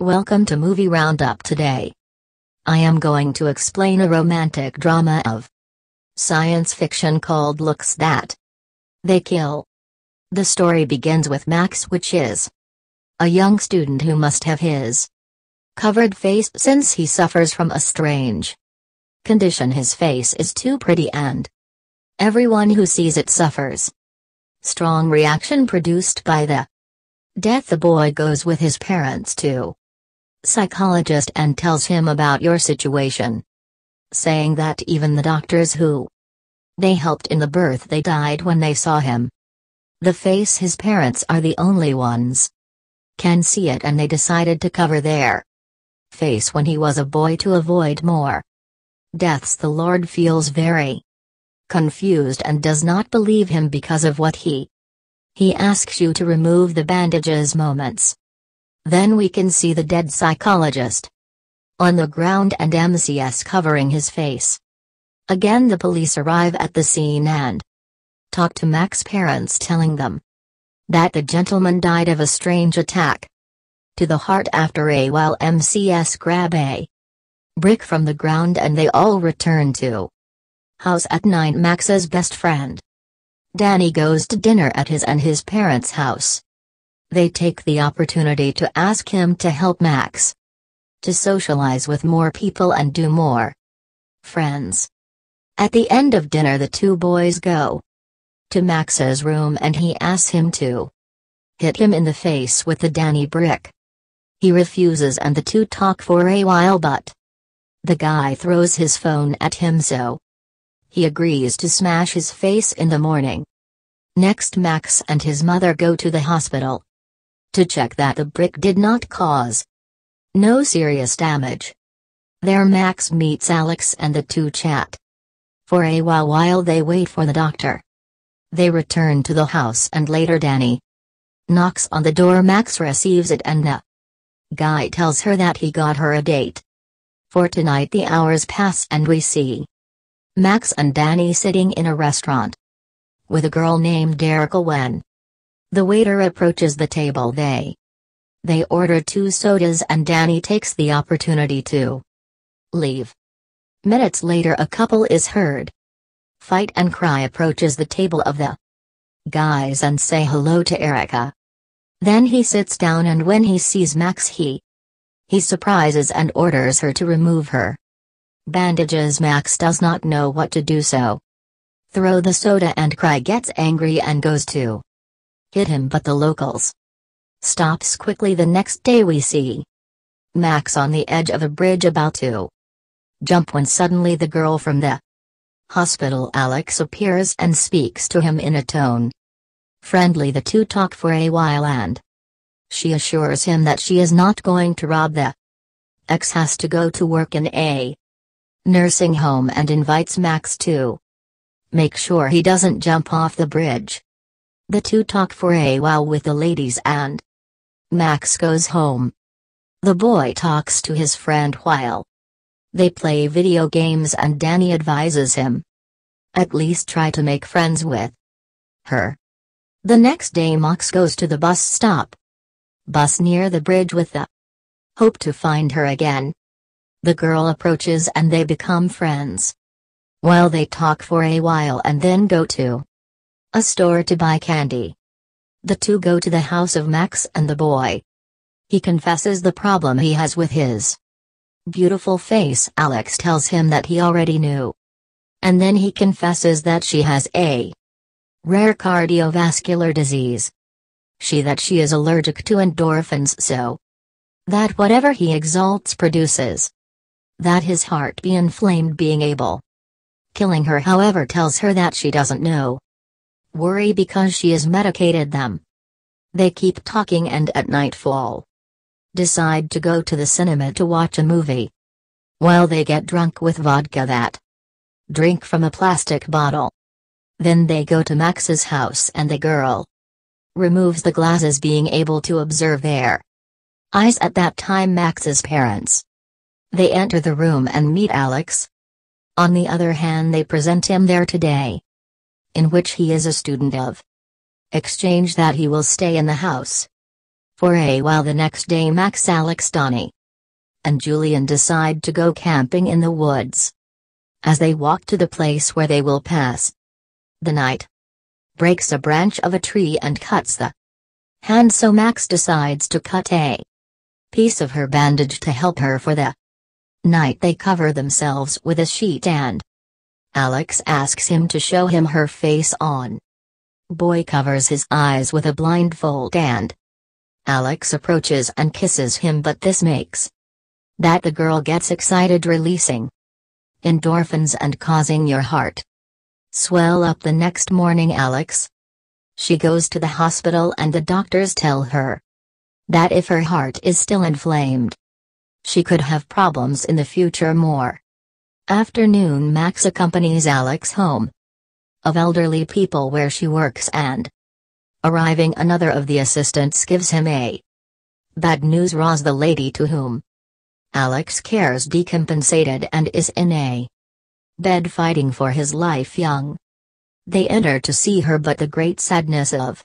Welcome to Movie Roundup today. I am going to explain a romantic drama of science fiction called Looks That They Kill. The story begins with Max, which is a young student who must have his covered face since he suffers from a strange condition. His face is too pretty and everyone who sees it suffers. Strong reaction produced by the death. The boy goes with his parents to psychologist and tells him about your situation, saying that even the doctors who they helped in the birth, they died when they saw him. The face his parents are the only ones can see it, and they decided to cover their face when he was a boy to avoid more deaths. The Lord feels very confused and does not believe him because of what he asks you to remove the bandages moments. Then we can see the dead psychologist on the ground and MCS covering his face. Again the police arrive at the scene and talk to Max's parents, telling them that the gentleman died of a strange attack to the heart. After a while MCS grab a brick from the ground and they all return to house at night. Max's best friend Danny goes to dinner at his and his parents' house. They take the opportunity to ask him to help Max to socialize with more people and do more friends. At the end of dinner the two boys go to Max's room and he asks him to hit him in the face with the Danny brick. He refuses and the two talk for a while, but the guy throws his phone at him, so he agrees to smash his face in the morning. Next Max and his mother go to the hospital to check that the brick did not cause no serious damage. There Max meets Alex and the two chat for a while they wait for the doctor. They return to the house and later Danny knocks on the door. Max receives it and the guy tells her that he got her a date for tonight. The hours pass and we see Max and Danny sitting in a restaurant with a girl named joo-hwan. The waiter approaches the table. They order 2 sodas and Danny takes the opportunity to leave. Minutes later a couple is heard fight and Cry approaches the table of the guys and say hello to Erica. Then he sits down and when he sees Max he surprises and orders her to remove her bandages. Max does not know what to do, so throw the soda and Cry gets angry and goes to hit him, but the locals stops quickly. The next day we see Max on the edge of a bridge about to jump when suddenly the girl from the hospital Alex appears and speaks to him in a tone friendly. The two talk for a while and she assures him that she is not going to rob the ex has to go to work in a nursing home and invites Max to make sure he doesn't jump off the bridge. The two talk for a while with the ladies and Max goes home. The boy talks to his friend while they play video games and Danny advises him at least try to make friends with her. The next day Max goes to the bus near the bridge with the hope to find her again. The girl approaches and they become friends. While they talk for a while and then go to a store to buy candy. The two go to the house of Max and the boy. He confesses the problem he has with his beautiful face. Alex tells him that he already knew. And then he confesses that she has a rare cardiovascular disease. That she is allergic to endorphins, so that whatever he exalts produces that his heart be inflamed, being able killing her. However tells her that she doesn't know worry because she is medicated. Them they keep talking and at nightfall decide to go to the cinema to watch a movie. While they get drunk with vodka that drink from a plastic bottle. Then they go to Max's house and the girl removes the glasses, being able to observe their eyes. At that time Max's parents they enter the room and meet Alex. On the other hand they present him there today, in which he is a student of exchange, that he will stay in the house For a while the next day Max, Alex, Donnie, and Julian decide to go camping in the woods. As they walk to the place where they will pass the night, breaks a branch of a tree and cuts the hand, so Max decides to cut a piece of her bandage to help her for the night. They cover themselves with a sheet and Alex asks him to show him her face on. Boy covers his eyes with a blindfold and Alex approaches and kisses him, but this makes that the girl gets excited, releasing endorphins and causing your heart swell up. The next morning she goes to the hospital and the doctors tell her that if her heart is still inflamed, she could have problems in the future. More afternoon, Max accompanies Alex home of elderly people where she works, and arriving another of the assistants gives him a bad news. Roz, the lady to whom Alex cares, decompensated and is in a bed fighting for his life. Young. They enter to see her, but the great sadness of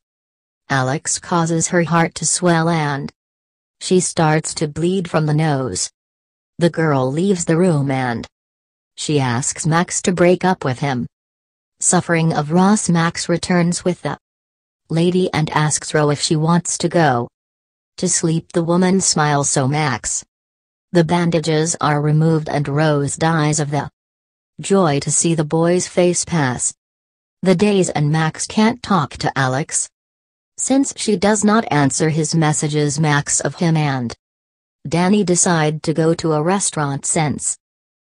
Alex causes her heart to swell and she starts to bleed from the nose. The girl leaves the room and she asks Max to break up with him. Suffering of Ross, Max returns with the lady and asks Ro if she wants to go to sleep. The woman smiles, so Max. The bandages are removed and Rose dies of the joy to see the boy's face pass the days, and Max can't talk to Alex since she does not answer his messages. Max of him and Danny decide to go to a restaurant since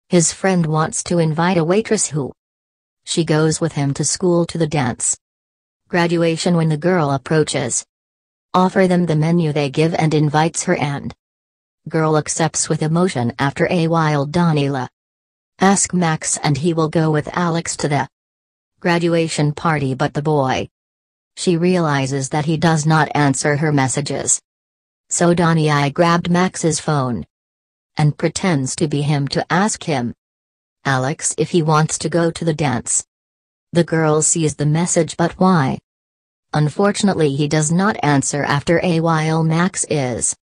his friend wants to invite a waitress who she goes with him to school to the dance graduation. When the girl approaches, offer them the menu, they give and invites her, and girl accepts with emotion. After a while, Donnie asks Max and he will go with Alex to the graduation party, but the boy, she realizes that he does not answer her messages. So Donnie grabbed Max's phone and pretends to be him to ask him Alex if he wants to go to the dance. The girl sees the message, but why? Unfortunately, he does not answer. After a while, Max is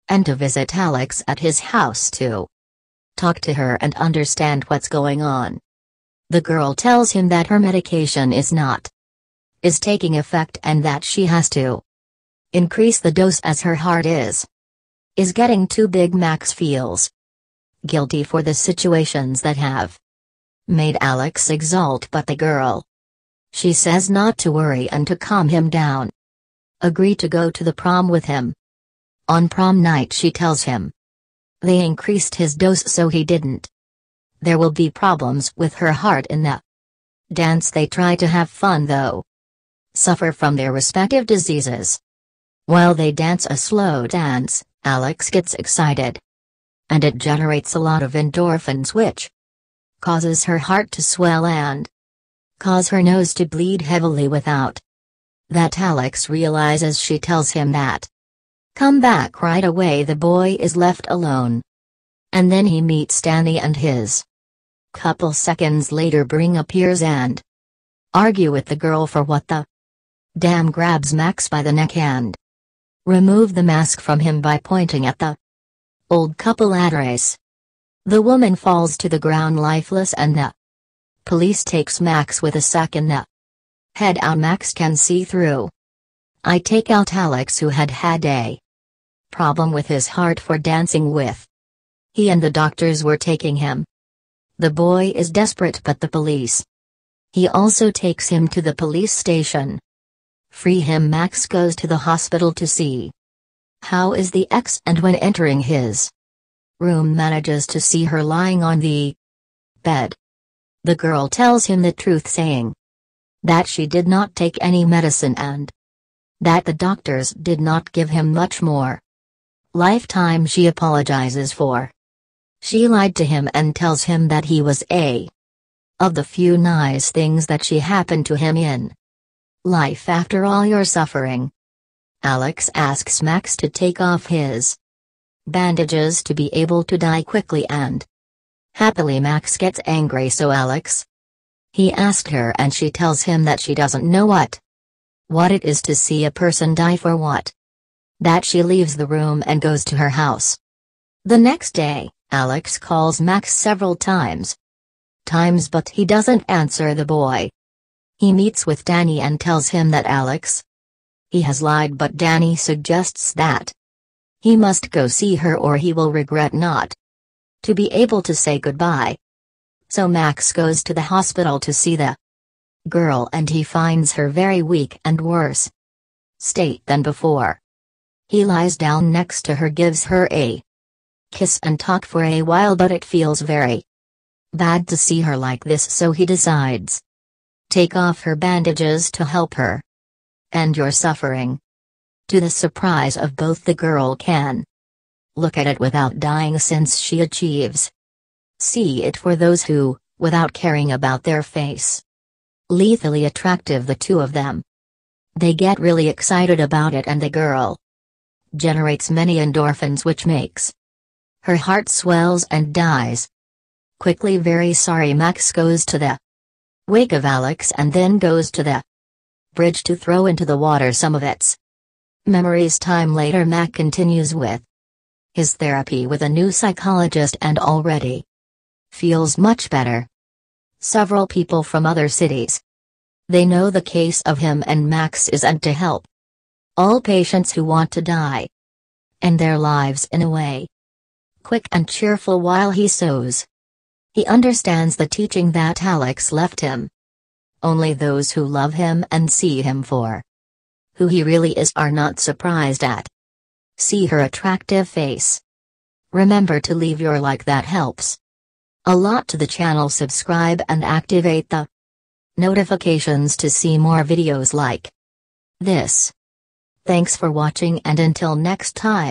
and to visit Alex at his house to talk to her and understand what's going on. The girl tells him that her medication is taking effect and that she has to increase the dose as her heart is getting too big. Max feels guilty for the situations that have made Alex exult, but the girl, she says not to worry and to calm him down. Agree to go to the prom with him. On prom night, she tells him they increased his dose so he didn't. There will be problems with her heart in the dance. They try to have fun though suffer from their respective diseases. While they dance a slow dance, Alex gets excited and it generates a lot of endorphins, which causes her heart to swell and cause her nose to bleed heavily. Without that, Alex realizes, she tells him that come back right away. The boy is left alone. And then he meets Danny and his couple seconds later Bring appears and argue with the girl for what the damn, grabs Max by the neck and remove the mask from him by pointing at the old couple address. The woman falls to the ground lifeless and the police takes Max with a sack in the head. Out Max can see through. I take out Alex, who had a problem with his heart for dancing with. He and the doctors were taking him. The boy is desperate, but the police. He also takes him to the police station. Free him. Max goes to the hospital to see how is the ex, and when entering his room manages to see her lying on the bed. The girl tells him the truth, saying that she did not take any medicine and that the doctors did not give him much more lifetime. She apologizes for she lied to him and tells him that he was a of the few nice things that she happened to him in life after all your suffering. Alex asks Max to take off his bandages to be able to die quickly and happily. Max gets angry, so Alex, he asked her and she tells him that she doesn't know what it is to see a person die for what that she leaves the room and goes to her house. The next day, Alex calls Max several times, but he doesn't answer the boy. He meets with Danny and tells him that he has lied, but Danny suggests that he must go see her or he will regret not to be able to say goodbye. So Max goes to the hospital to see the girl and he finds her very weak and worse state than before. He lies down next to her, gives her a kiss and talk for a while, but it feels very bad to see her like this, so he decides take off her bandages to help her end your suffering. To the surprise of both, the girl can look at it without dying, since she achieves see it for those who, without caring about their face, lethally attractive, the two of them. They get really excited about it and the girl generates many endorphins, which makes her heart swells and dies quickly. Very sorry, Max goes to the wake of Alex and then goes to the bridge to throw into the water some of its memories. Time later, Mac continues with his therapy with a new psychologist and already feels much better. Several people from other cities, they know the case of him, and Max is sent to help all patients who want to die end their lives in a way quick and cheerful while he sews. He understands the teaching that Alex left him. Only those who love him and see him for who he really is are not surprised at see her attractive face. Remember to leave your like, that helps a lot to the channel. Subscribe and activate the notifications to see more videos like this. Thanks for watching, and until next time.